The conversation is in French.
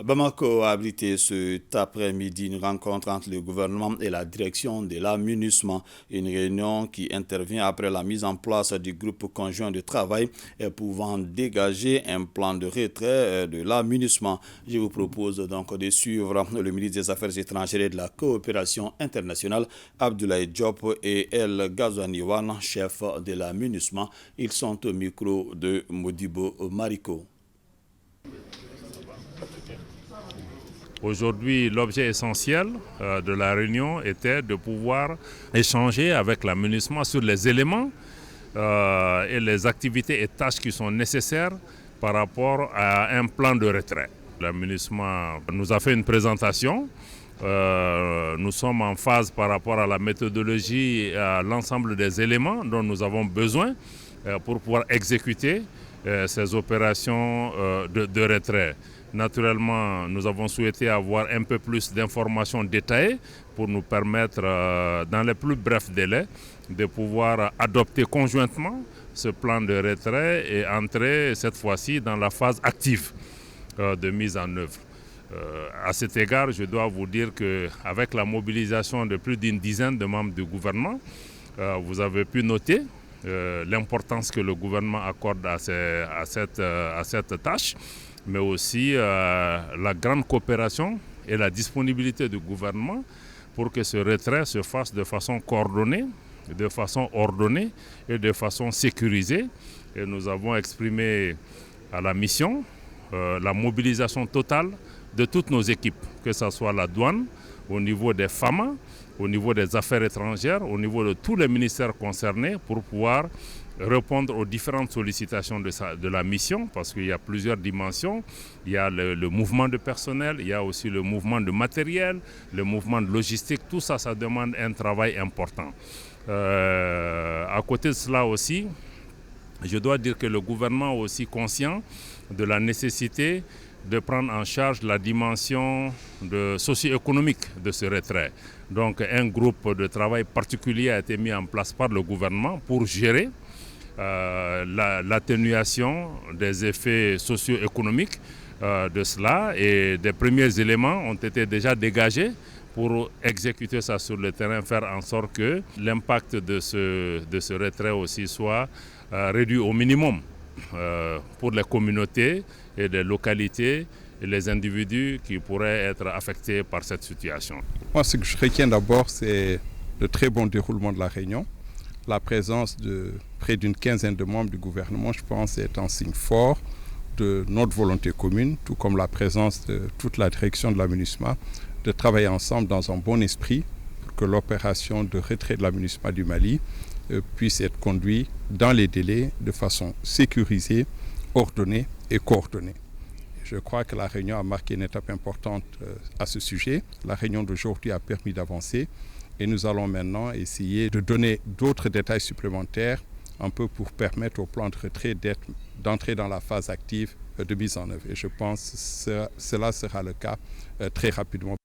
Bamako a abrité cet après-midi une rencontre entre le gouvernement et la direction de l'aménagement. Une réunion qui intervient après la mise en place du groupe conjoint de travail pouvant dégager un plan de retrait de l'aménagement. Je vous propose donc de suivre le ministre des Affaires étrangères et de la coopération internationale, Abdoulaye Diop, et El Ghazouani, chef de l'aménagement. Ils sont au micro de Modibo Mariko. Aujourd'hui, l'objet essentiel de la réunion était de pouvoir échanger avec l'aménagement sur les éléments et les activités et tâches qui sont nécessaires par rapport à un plan de retrait. L'aménagement nous a fait une présentation. Nous sommes en phase par rapport à la méthodologie et à l'ensemble des éléments dont nous avons besoin pour pouvoir exécuter ces opérations de retrait. Naturellement, nous avons souhaité avoir un peu plus d'informations détaillées pour nous permettre, dans les plus brefs délais, de pouvoir adopter conjointement ce plan de retrait et entrer cette fois-ci dans la phase active de mise en œuvre. À cet égard, je dois vous dire qu'avec la mobilisation de plus d'une dizaine de membres du gouvernement, vous avez pu noter l'importance que le gouvernement accorde à cette tâche, mais aussi la grande coopération et la disponibilité du gouvernement pour que ce retrait se fasse de façon coordonnée, de façon ordonnée et de façon sécurisée. Et nous avons exprimé à la mission la mobilisation totale de toutes nos équipes, que ce soit la douane, au niveau des FAMA, au niveau des affaires étrangères, au niveau de tous les ministères concernés pour pouvoir répondre aux différentes sollicitations de la mission, parce qu'il y a plusieurs dimensions. Il y a le mouvement de personnel, il y a aussi le mouvement de matériel, le mouvement de logistique. Tout ça, ça demande un travail important. À côté de cela aussi, je dois dire que le gouvernement est aussi conscient de la nécessité de prendre en charge la dimension socio-économique de ce retrait. Donc un groupe de travail particulier a été mis en place par le gouvernement pour gérer l'atténuation des effets socio-économiques de cela, et des premiers éléments ont été déjà dégagés pour exécuter ça sur le terrain, faire en sorte que l'impact de ce retrait aussi soit réduit au minimum pour les communautés et les localités et les individus qui pourraient être affectés par cette situation. Moi, ce que je retiens d'abord, c'est le très bon déroulement de la réunion. La présence de près d'une quinzaine de membres du gouvernement, je pense, est un signe fort de notre volonté commune, tout comme la présence de toute la direction de la MINUSMA, de travailler ensemble dans un bon esprit pour que l'opération de retrait de la MINUSMA du Mali puisse être conduite dans les délais de façon sécurisée, ordonnée et coordonnée. Je crois que la réunion a marqué une étape importante à ce sujet. La réunion d'aujourd'hui a permis d'avancer. Et nous allons maintenant essayer de donner d'autres détails supplémentaires, un peu pour permettre au plan de retrait d'entrer dans la phase active de mise en œuvre. Et je pense que cela sera le cas très rapidement.